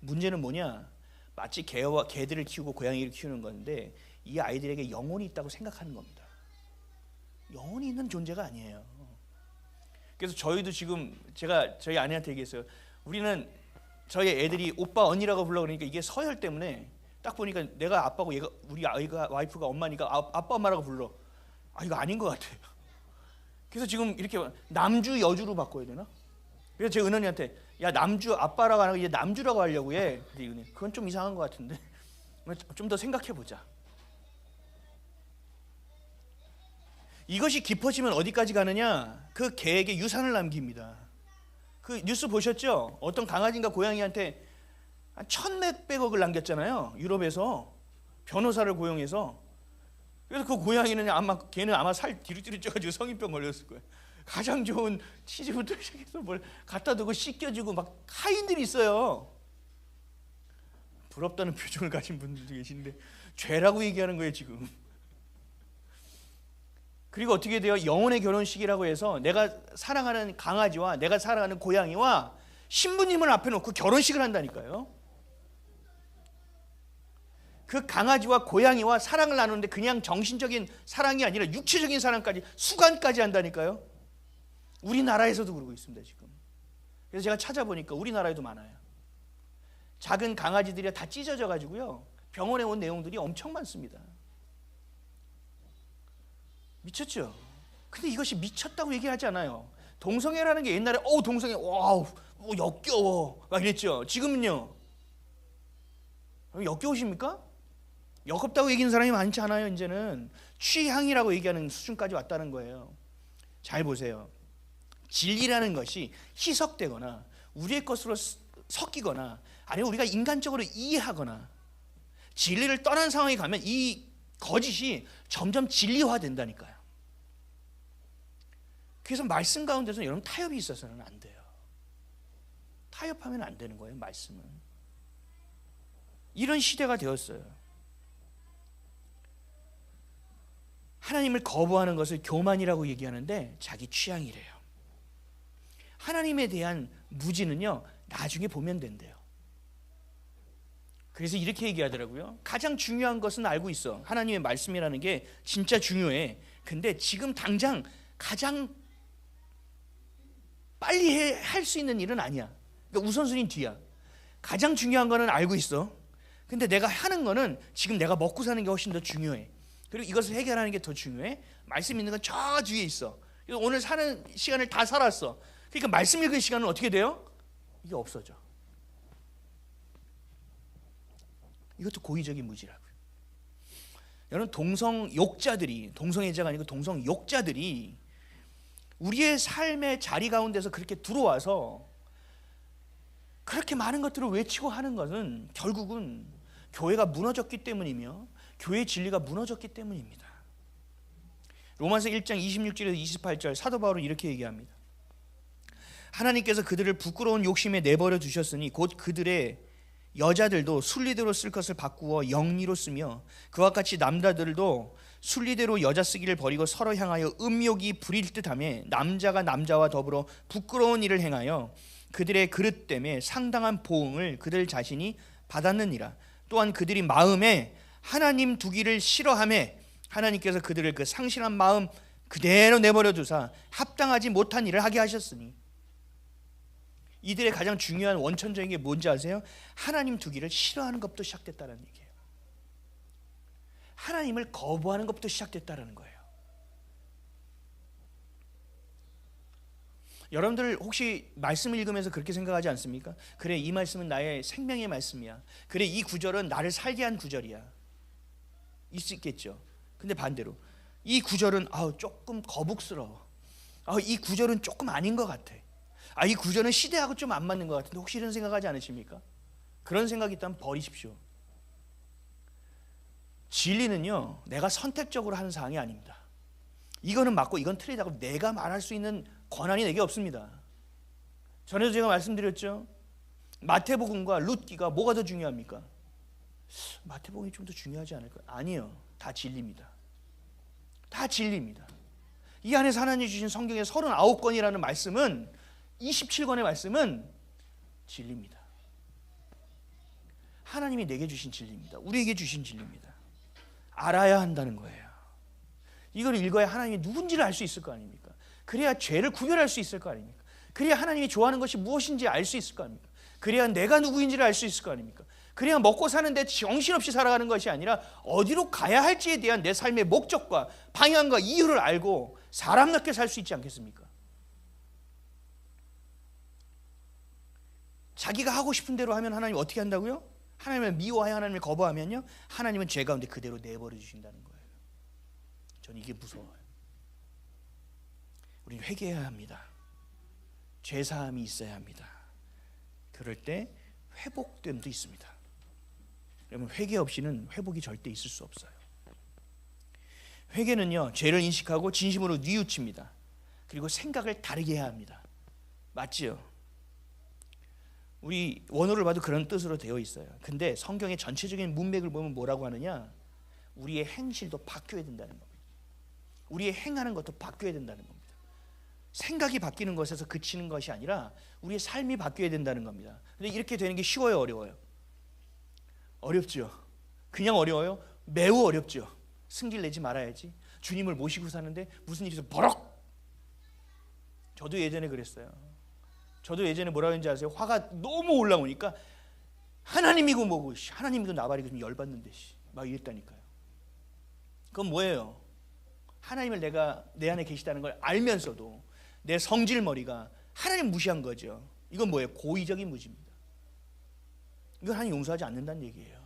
Speaker 1: 문제는 뭐냐? 마치 개들을 키우고 고양이를 키우는 건데 이 아이들에게 영혼이 있다고 생각하는 겁니다. 영혼이 있는 존재가 아니에요. 그래서 저희도 지금 제가 저희 아내한테 얘기했어요. 우리는 저희 애들이 오빠 언니라고 불러 그러니까 이게 서열 때문에 딱 보니까 내가 아빠고 얘가 우리 아이가 와이프가 엄마니까 아빠 엄마라고 불러. 아 이거 아닌 것 같아요. 그래서 지금 이렇게 남주 여주로 바꿔야 되나? 그래서 제가 은원이한테 야 남주 아빠라고 안 하고 이제 남주라고 하려고 해. 근데 그건 좀 이상한 것 같은데 좀 더 생각해 보자. 이것이 깊어지면 어디까지 가느냐? 그 개에게 유산을 남깁니다. 그 뉴스 보셨죠? 어떤 강아지인가 고양이한테 한 1,000몇백억을 남겼잖아요. 유럽에서 변호사를 고용해서. 그래서 그 고양이는 걔는 아마 살 뒤로 쪄가지고 성인병 걸렸을 거예요. 가장 좋은 치즈부터 시작해서 뭘 갖다 두고 씻겨주고 막 하인들이 있어요. 부럽다는 표정을 가진 분들도 계신데 죄라고 얘기하는 거예요 지금. 그리고 어떻게 돼요? 영혼의 결혼식이라고 해서 내가 사랑하는 강아지와 내가 사랑하는 고양이와 신부님을 앞에 놓고 결혼식을 한다니까요. 그 강아지와 고양이와 사랑을 나누는데 그냥 정신적인 사랑이 아니라 육체적인 사랑까지 수간까지 한다니까요. 우리나라에서도 그러고 있습니다 지금. 그래서 제가 찾아보니까 우리나라에도 많아요. 작은 강아지들이 다 찢어져 가지고요 병원에 온 내용들이 엄청 많습니다. 미쳤죠? 근데 이것이 미쳤다고 얘기하지 않아요. 동성애라는 게 옛날에 동성애 와우 역겨워 막 이랬죠. 지금은요 역겨우십니까? 역겹다고 얘기하는 사람이 많지 않아요. 이제는 취향이라고 얘기하는 수준까지 왔다는 거예요. 잘 보세요. 진리라는 것이 희석되거나 우리의 것으로 섞이거나 아니면 우리가 인간적으로 이해하거나 진리를 떠난 상황에 가면 이 거짓이 점점 진리화된다니까요. 그래서 말씀 가운데서 여러분 타협이 있어서는 안 돼요. 타협하면 안 되는 거예요. 말씀은. 이런 시대가 되었어요. 하나님을 거부하는 것을 교만이라고 얘기하는데 자기 취향이래요. 하나님에 대한 무지는요 나중에 보면 된대요. 그래서 이렇게 얘기하더라고요. 가장 중요한 것은 알고 있어. 하나님의 말씀이라는 게 진짜 중요해. 근데 지금 당장 가장 빨리 할 수 있는 일은 아니야. 그러니까 우선순위는 뒤야. 가장 중요한 거는 알고 있어. 근데 내가 하는 거는 지금 내가 먹고 사는 게 훨씬 더 중요해. 그리고 이것을 해결하는 게 더 중요해. 말씀 있는 건 저 뒤에 있어. 그래서 오늘 사는 시간을 다 살았어. 그러니까 말씀 읽을 시간은 어떻게 돼요? 이게 없어져. 이것도 고의적인 무지라고요. 여러분 동성욕자들이 동성애자가 아니고 동성욕자들이 우리의 삶의 자리 가운데서 그렇게 들어와서 그렇게 많은 것들을 외치고 하는 것은 결국은 교회가 무너졌기 때문이며 교회의 진리가 무너졌기 때문입니다. 로마서 1장 26절에서 28절 사도 바울은 이렇게 얘기합니다. 하나님께서 그들을 부끄러운 욕심에 내버려 두셨으니 곧 그들의 여자들도 순리대로 쓸 것을 바꾸어 영리로 쓰며 그와 같이 남자들도 순리대로 여자 쓰기를 버리고 서로 향하여 음욕이 부릴 듯하며 남자가 남자와 더불어 부끄러운 일을 행하여 그들의 그릇 때문에 상당한 보응을 그들 자신이 받았느니라. 또한 그들이 마음에 하나님 두기를 싫어하며 하나님께서 그들을 그 상실한 마음 그대로 내버려 두사 합당하지 못한 일을 하게 하셨으니. 이들의 가장 중요한 원천적인 게 뭔지 아세요? 하나님 두기를 싫어하는 것부터 시작됐다는 얘기예요. 하나님을 거부하는 것부터 시작됐다는 거예요. 여러분들 혹시 말씀을 읽으면서 그렇게 생각하지 않습니까? 그래, 이 말씀은 나의 생명의 말씀이야. 그래, 이 구절은 나를 살게 한 구절이야. 있을 수 있겠죠. 근데 반대로 이 구절은 조금 거북스러워. 이 구절은 조금 아닌 것 같아. 이 구절은 시대하고 좀 안 맞는 것 같은데 혹시 이런 생각하지 않으십니까? 그런 생각이 있다면 버리십시오. 진리는요, 내가 선택적으로 하는 사항이 아닙니다. 이거는 맞고 이건 틀리다고 내가 말할 수 있는 권한이 내게 없습니다. 전에도 제가 말씀드렸죠. 마태복음과 룻기가 뭐가 더 중요합니까? 마태복음이 좀 더 중요하지 않을까요? 아니요, 다 진리입니다. 다 진리입니다. 이 안에서 하나님이 주신 성경의 39권이라는 말씀은 27권의 말씀은 진리입니다. 하나님이 내게 주신 진리입니다. 우리에게 주신 진리입니다. 알아야 한다는 거예요. 이걸 읽어야 하나님이 누군지를 알 수 있을 거 아닙니까? 그래야 죄를 구별할 수 있을 거 아닙니까? 그래야 하나님이 좋아하는 것이 무엇인지 알 수 있을 거 아닙니까? 그래야 내가 누구인지를 알 수 있을 거 아닙니까? 그래야 먹고 사는데 정신없이 살아가는 것이 아니라 어디로 가야 할지에 대한 내 삶의 목적과 방향과 이유를 알고 사람답게 살 수 있지 않겠습니까? 자기가 하고 싶은 대로 하면 하나님 어떻게 한다고요? 하나님을 미워하여 하나님을 거부하면요, 하나님은 죄 가운데 그대로 내버려 주신다는 거예요. 저는 이게 무서워요. 우리는 회개해야 합니다. 죄사함이 있어야 합니다. 그럴 때 회복됨도 있습니다. 여러분, 회개 없이는 회복이 절대 있을 수 없어요. 회개는요, 죄를 인식하고 진심으로 뉘우칩니다. 그리고 생각을 다르게 해야 합니다. 맞지요? 우리 원어를 봐도 그런 뜻으로 되어 있어요. 근데 성경의 전체적인 문맥을 보면 뭐라고 하느냐? 우리의 행실도 바뀌어야 된다는 겁니다. 우리의 행하는 것도 바뀌어야 된다는 겁니다. 생각이 바뀌는 것에서 그치는 것이 아니라 우리의 삶이 바뀌어야 된다는 겁니다. 근데 이렇게 되는 게 쉬워요, 어려워요? 어렵죠. 그냥 어려워요? 매우 어렵죠. 승질 내지 말아야지. 주님을 모시고 사는데 무슨 일이 있어 버럭. 저도 예전에 그랬어요. 저도 예전에 뭐라고 했는지 아세요? 화가 너무 올라오니까 하나님이고 뭐고 하나님이고 나발이고 좀 열받는데 막 이랬다니까요. 그건 뭐예요? 하나님을 내가 내 안에 계시다는 걸 알면서도 내 성질머리가 하나님 무시한 거죠. 이건 뭐예요? 고의적인 무지입니다. 이건 하나님 용서하지 않는다는 얘기예요.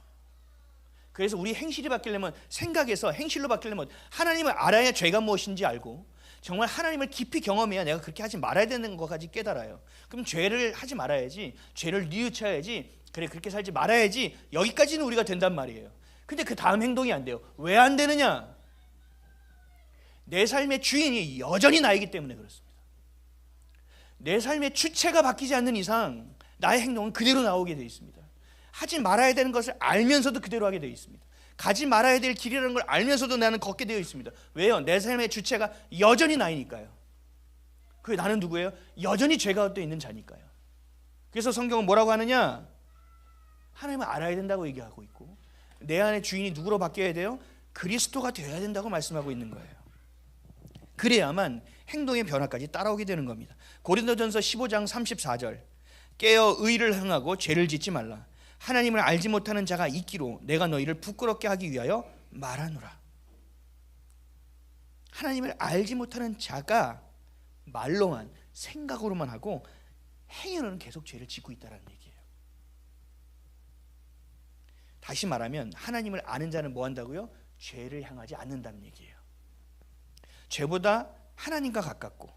Speaker 1: 그래서 우리 행실이 바뀌려면, 생각에서 행실로 바뀌려면 하나님을 알아야 죄가 무엇인지 알고 정말 하나님을 깊이 경험해야 내가 그렇게 하지 말아야 되는 것까지 깨달아요. 그럼 죄를 하지 말아야지, 죄를 뉘우쳐야지, 그래 그렇게 살지 말아야지, 여기까지는 우리가 된단 말이에요. 근데 그 다음 행동이 안 돼요. 왜 안 되느냐? 내 삶의 주인이 여전히 나이기 때문에 그렇습니다. 내 삶의 주체가 바뀌지 않는 이상 나의 행동은 그대로 나오게 되어 있습니다. 하지 말아야 되는 것을 알면서도 그대로 하게 되어 있습니다. 가지 말아야 될 길이라는 걸 알면서도 나는 걷게 되어 있습니다. 왜요? 내 삶의 주체가 여전히 나이니까요. 그게 나는 누구예요? 여전히 죄 가운데 있는 자니까요. 그래서 성경은 뭐라고 하느냐? 하나님을 알아야 된다고 얘기하고 있고, 내 안의 주인이 누구로 바뀌어야 돼요? 그리스도가 되어야 된다고 말씀하고 있는 거예요. 그래야만 행동의 변화까지 따라오게 되는 겁니다. 고린도전서 15장 34절, 깨어 의를 행하고 죄를 짓지 말라. 하나님을 알지 못하는 자가 있기로 내가 너희를 부끄럽게 하기 위하여 말하노라. 하나님을 알지 못하는 자가 말로만, 생각으로만 하고 행위로는 계속 죄를 짓고 있다는 얘기예요. 다시 말하면 하나님을 아는 자는 뭐 한다고요? 죄를 향하지 않는다는 얘기예요. 죄보다 하나님과 가깝고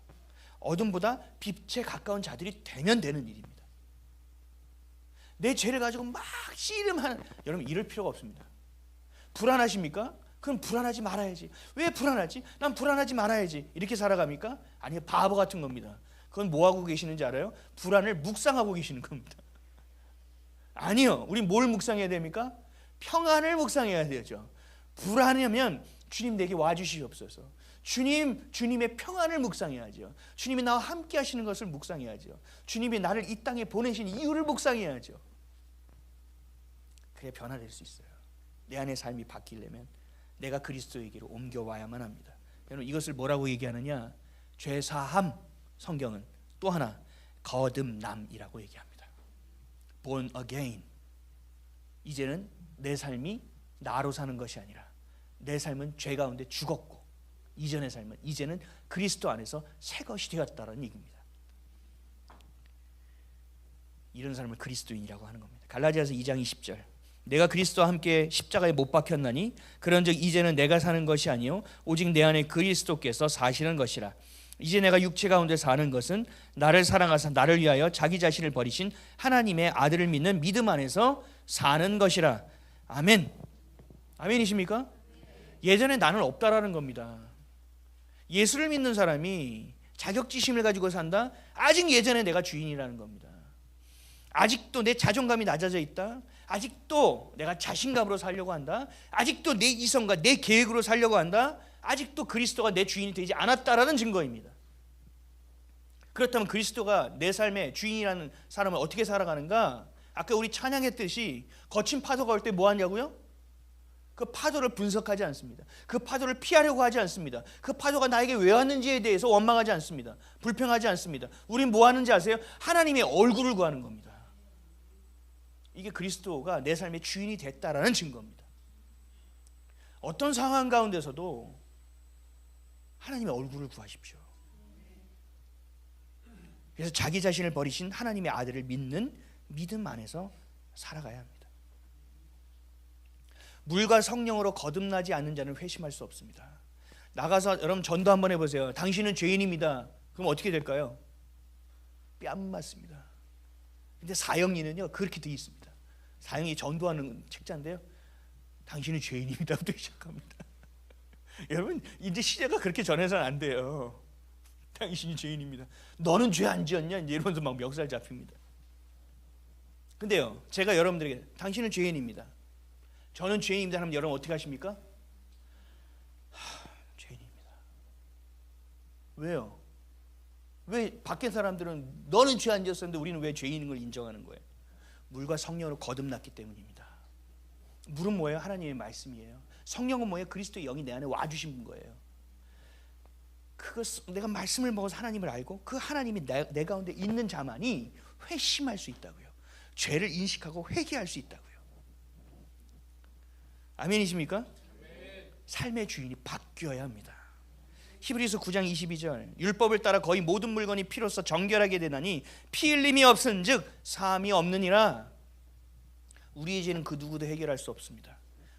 Speaker 1: 어둠보다 빛에 가까운 자들이 되면 되는 일입니다. 내 죄를 가지고 막 씨름하는, 여러분 이럴 필요가 없습니다. 불안하십니까? 그럼 불안하지 말아야지. 왜 불안하지? 난 불안하지 말아야지. 이렇게 살아갑니까? 아니요, 바보 같은 겁니다. 그건 뭐 하고 계시는지 알아요? 불안을 묵상하고 계시는 겁니다. 아니요, 우리 뭘 묵상해야 됩니까? 평안을 묵상해야 되죠. 불안하면 주님 내게 와주시옵소서. 주님, 주님의 평안을 묵상해야죠. 주님이 나와 함께 하시는 것을 묵상해야죠. 주님이 나를 이 땅에 보내신 이유를 묵상해야죠. 그게 변화될 수 있어요. 내 안의 삶이 바뀌려면 내가 그리스도에게로 옮겨와야만 합니다. 여러분, 이것을 뭐라고 얘기하느냐? 죄사함. 성경은 또 하나 거듭남이라고 얘기합니다. Born again. 이제는 내 삶이 나로 사는 것이 아니라 내 삶은 죄 가운데 죽었고 이전의 삶은 이제는 그리스도 안에서 새 것이 되었다는 얘기입니다. 이런 삶을 그리스도인이라고 하는 겁니다. 갈라디아서 2장 20절. 내가 그리스도와 함께 십자가에 못 박혔나니 그런즉 이제는 내가 사는 것이 아니요 오직 내 안에 그리스도께서 사시는 것이라. 이제 내가 육체 가운데 사는 것은 나를 사랑하사 나를 위하여 자기 자신을 버리신 하나님의 아들을 믿는 믿음 안에서 사는 것이라. 아멘. 아멘이십니까? 예전에 나는 없다라는 겁니다. 예수를 믿는 사람이 자격지심을 가지고 산다? 아직 예전에 내가 주인이라는 겁니다. 아직도 내 자존감이 낮아져 있다? 아직도 내가 자신감으로 살려고 한다? 아직도 내 이성과 내 계획으로 살려고 한다? 아직도 그리스도가 내 주인이 되지 않았다라는 증거입니다. 그렇다면 그리스도가 내 삶의 주인이라는 사람을 어떻게 살아가는가? 아까 우리 찬양했듯이 거친 파도가 올 때 뭐 하냐고요? 그 파도를 분석하지 않습니다. 그 파도를 피하려고 하지 않습니다. 그 파도가 나에게 왜 왔는지에 대해서 원망하지 않습니다. 불평하지 않습니다. 우린 뭐 하는지 아세요? 하나님의 얼굴을 구하는 겁니다. 이게 그리스도가 내 삶의 주인이 됐다라는 증거입니다. 어떤 상황 가운데서도 하나님의 얼굴을 구하십시오. 그래서 자기 자신을 버리신 하나님의 아들을 믿는 믿음 안에서 살아가야 합니다. 물과 성령으로 거듭나지 않는 자는 회심할 수 없습니다. 나가서 여러분 전도 한번 해보세요. 당신은 죄인입니다. 그럼 어떻게 될까요? 뺨 맞습니다. 근데 사형리는요 그렇게 되어 있습니다. 사형이 전도하는 책자인데요. 당신은 죄인입니다부터 시작합니다. 여러분 이제 시대가 그렇게 전해서는 안 돼요. 당신이 죄인입니다. 너는 죄 안 지었냐? 이러면서 막 멱살 잡힙니다. 근데요 제가 여러분들에게 당신은 죄인입니다. 저는 죄인입니다 하면 여러분 어떻게 하십니까? 죄인입니다. 왜요? 왜 밖에 사람들은 너는 죄 안 지었었는데 우리는 왜 죄인인 걸 인정하는 거예요? 물과 성령으로 거듭났기 때문입니다. 물은 뭐예요? 하나님의 말씀이에요. 성령은 뭐예요? 그리스도의 영이 내 안에 와주신 거예요. 내가 말씀을 먹어서 하나님을 알고 그 하나님이 내 가운데 있는 자만이 회심할 수 있다고요. 죄를 인식하고 회개할 수 있다고요. 아멘이십니까? 삶의 주인이 바뀌어야 합니다. 히브리서 9장 22절 율법을 따라 거의 모든 물건이 피로써 정결하게 되나니 피 흘림이 없은즉 사함이 없느니라. 우리의 죄는 그 누구도 해결할 수 없습니다.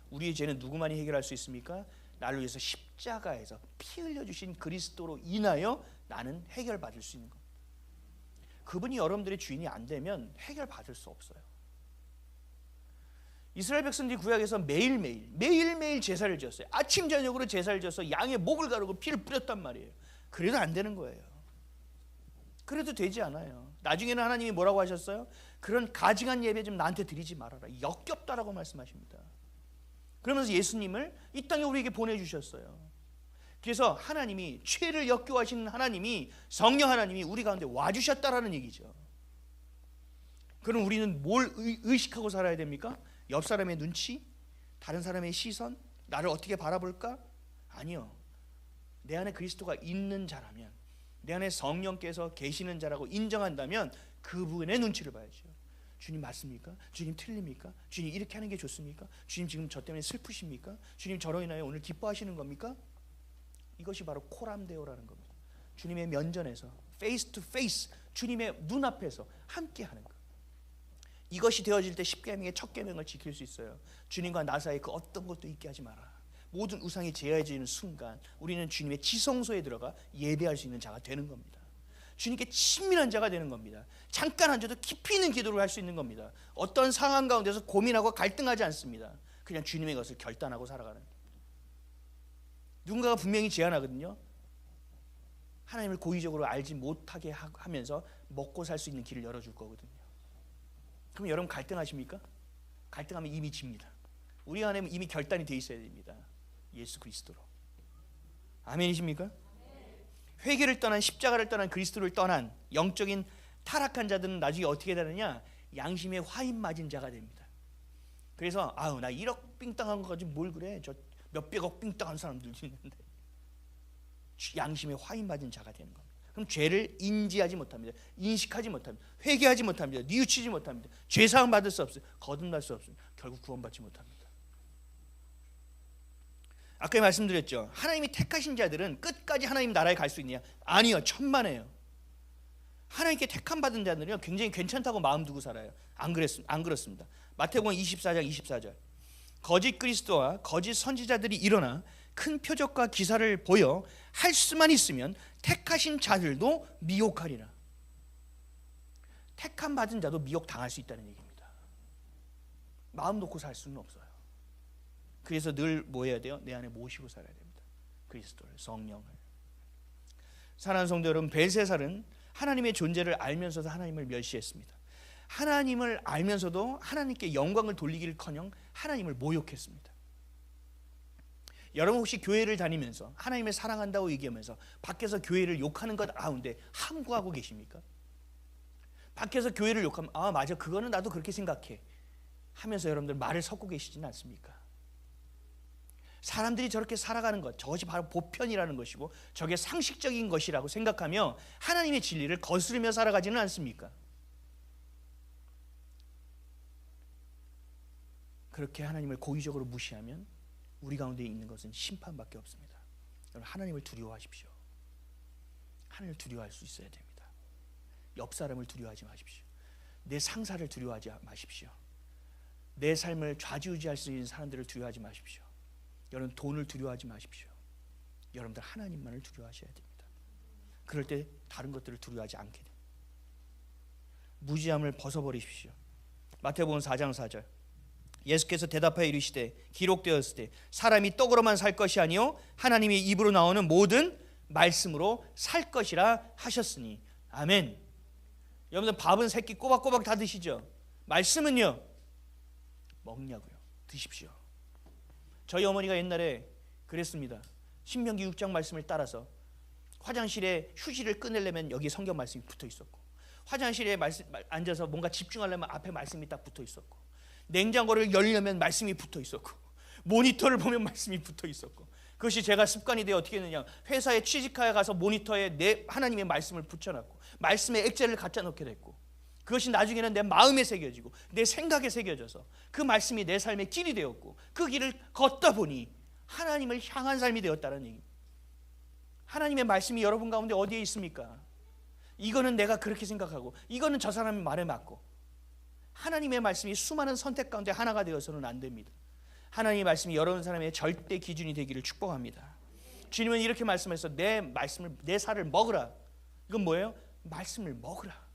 Speaker 1: 우리의 죄는 누구만이 해결할 수 있습니까? 나를 위해서 십자가에서 피 흘려주신 그리스도로 인하여 나는 해결받을 수 있는 겁니다. 그분이 여러분들의 주인이 안 되면 해결받을 수 없어요. 이스라엘 백성들이 구약에서 매일매일 제사를 지었어요. 아침 저녁으로 제사를 지어서 양의 목을 가르고 피를 뿌렸단 말이에요. 그래도 안 되는 거예요. 그래도 되지 않아요. 나중에는 하나님이 뭐라고 하셨어요? 그런 가증한 예배 좀 나한테 드리지 말아라. 역겹다라고 말씀하십니다. 그러면서 예수님을 이 땅에 우리에게 보내주셨어요. 그래서 하나님이 죄를 역겨워하시는 하나님이 성령 하나님이 우리 가운데 와주셨다라는 얘기죠. 그럼 우리는 뭘 의식하고 살아야 됩니까? 옆 사람의 눈치? 다른 사람의 시선? 나를 어떻게 바라볼까? 아니요. 내 안에 그리스도가 있는 자라면, 내 안에 성령께서 계시는 자라고 인정한다면 그분의 눈치를 봐야죠. 주님 맞습니까? 주님 틀립니까? 주님 이렇게 하는 게 좋습니까? 주님 지금 저 때문에 슬프십니까? 주님 저로 인하여 오늘 기뻐하시는 겁니까? 이것이 바로 코람데오라는 겁니다. 주님의 면전에서 페이스 투 페이스 주님의 눈앞에서 함께 하는 것. 이것이 되어질 때 십계명의 첫 계명을 지킬 수 있어요. 주님과 나 사이에 그 어떤 것도 있게 하지 마라. 모든 우상이 제어해지는 순간 우리는 주님의 지성소에 들어가 예배할 수 있는 자가 되는 겁니다. 주님께 친밀한 자가 되는 겁니다. 잠깐 앉아도 깊이 있는 기도를 할 수 있는 겁니다. 어떤 상황 가운데서 고민하고 갈등하지 않습니다. 그냥 주님의 것을 결단하고 살아가는. 누군가가 분명히 제안하거든요. 하나님을 고의적으로 알지 못하게 하면서 먹고 살 수 있는 길을 열어줄 거거든요. 그럼 여러분 갈등하십니까? 갈등하면 이미 집니다. 우리 안에 이미 결단이 돼 있어야 됩니다. 예수 그리스도로. 아멘이십니까? 회개를 떠난, 십자가를 떠난, 그리스도를 떠난 영적인 타락한 자들은 나중에 어떻게 되느냐? 양심에 화인 맞은 자가 됩니다. 그래서 아우 나 1억 삥 땅한 거 가지고 뭘 그래? 저 몇백억 삥 땅한 사람들도 있는데. 양심에 화인 맞은 자가 되는 겁니다. 그럼 죄를 인지하지 못합니다. 인식하지 못합니다. 회개하지 못합니다. 뉘우치지 못합니다. 죄사함 받을 수 없어요. 거듭날 수 없어요. 결국 구원받지 못합니다. 아까 말씀드렸죠. 하나님이 택하신 자들은 끝까지 하나님 나라에 갈 수 있느냐? 아니요. 천만에요. 하나님께 택함 받은 자들은요 굉장히 괜찮다고 마음 두고 살아요. 안 그렇습니다. 마태복음 24장 24절. 거짓 그리스도와 거짓 선지자들이 일어나 큰 표적과 기사를 보여 할 수만 있으면 택하신 자들도 미혹하리라. 택함 받은 자도 미혹 당할 수 있다는 얘기입니다. 마음 놓고 살 수는 없어요. 그래서 늘 뭐 해야 돼요? 내 안에 모시고 살아야 됩니다. 그리스도를, 성령을. 사랑하는 성도 여러분, 벨세살은 하나님의 존재를 알면서도 하나님을 멸시했습니다. 하나님을 알면서도 하나님께 영광을 돌리기를커녕 하나님을 모욕했습니다. 여러분 혹시 교회를 다니면서 하나님을 사랑한다고 얘기하면서 밖에서 교회를 욕하는 것 가운데 함구하고 계십니까? 밖에서 교회를 욕하면 아 맞아 그거는 나도 그렇게 생각해 하면서 여러분들 말을 섞고 계시지는 않습니까? 사람들이 저렇게 살아가는 것, 저것이 바로 보편이라는 것이고 저게 상식적인 것이라고 생각하며 하나님의 진리를 거스르며 살아가지는 않습니까? 그렇게 하나님을 고의적으로 무시하면 우리 가운데 있는 것은 심판밖에 없습니다. 여러분 하나님을 두려워하십시오. 하나님을 두려워할 수 있어야 됩니다. 옆 사람을 두려워하지 마십시오. 내 상사를 두려워하지 마십시오. 내 삶을 좌지우지할 수 있는 사람들을 두려워하지 마십시오. 여러분 돈을 두려워하지 마십시오. 여러분들 하나님만을 두려워하셔야 됩니다. 그럴 때 다른 것들을 두려워하지 않게 됩니다. 무지함을 벗어버리십시오. 마태복음 4장 4절. 예수께서 대답하여 이르시되 기록되었을 때 사람이 떡으로만 살 것이 아니요 하나님의 입으로 나오는 모든 말씀으로 살 것이라 하셨으니. 아멘. 여러분들 밥은 새끼 꼬박꼬박 다 드시죠? 말씀은요? 먹냐고요. 드십시오. 저희 어머니가 옛날에 그랬습니다. 신명기 6장 말씀을 따라서 화장실에 휴지를 꺼내려면 여기 성경 말씀이 붙어 있었고, 화장실에 앉아서 뭔가 집중하려면 앞에 말씀이 딱 붙어 있었고, 냉장고를 열려면 말씀이 붙어 있었고, 모니터를 보면 말씀이 붙어 있었고, 그것이 제가 습관이 되어 어떻게 했느냐, 회사에 취직하여 가서 모니터에 내 하나님의 말씀을 붙여놨고 말씀의 액자를 갖다 놓게 됐고, 그것이 나중에는 내 마음에 새겨지고 내 생각에 새겨져서 그 말씀이 내 삶의 길이 되었고 그 길을 걷다 보니 하나님을 향한 삶이 되었다는 얘기입니다. 하나님의 말씀이 여러분 가운데 어디에 있습니까? 이거는 내가 그렇게 생각하고 이거는 저 사람의 말에 맞고, 하나님의 말씀이 수많은 선택 가운데 하나가 되어서는 안 됩니다. 하나님의 말씀이 여러 사람의 절대 기준이 되기를 축복합니다. 주님은 이렇게 말씀해서 내 살을 먹으라. 이건 뭐예요? 말씀을 먹으라.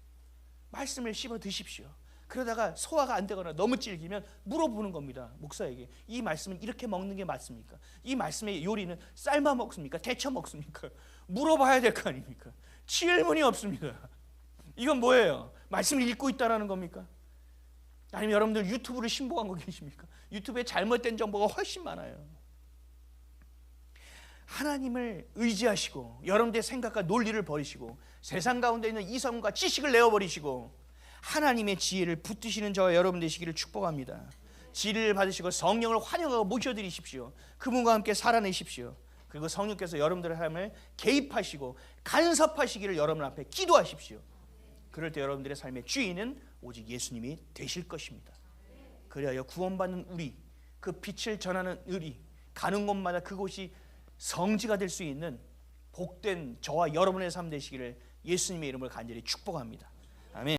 Speaker 1: 말씀을 씹어 드십시오. 그러다가 소화가 안 되거나 너무 질기면 물어보는 겁니다. 목사에게 이 말씀은 이렇게 먹는 게 맞습니까? 이 말씀의 요리는 삶아 먹습니까? 데쳐 먹습니까? 물어봐야 될 거 아닙니까? 질문이 없습니다. 이건 뭐예요? 말씀을 읽고 있다라는 겁니까? 아니면 여러분들 유튜브를 신봉하고 계십니까? 유튜브에 잘못된 정보가 훨씬 많아요. 하나님을 의지하시고 여러분들의 생각과 논리를 버리시고 세상 가운데 있는 이성과 지식을 내어버리시고 하나님의 지혜를 붙드시는 저와 여러분 되시기를 축복합니다. 지혜를 받으시고 성령을 환영하고 모셔드리십시오. 그분과 함께 살아내십시오. 그리고 성령께서 여러분들의 삶을 개입하시고 간섭하시기를 여러분 앞에 기도하십시오. 그럴 때 여러분들의 삶의 주인은 오직 예수님이 되실 것입니다. 그리하여 구원받는 우리, 그 빛을 전하는 우리, 가는 곳마다 그곳이 성지가 될 수 있는 복된 저와 여러분의 삶 되시기를 예수님의 이름으로 간절히 축복합니다. 아멘.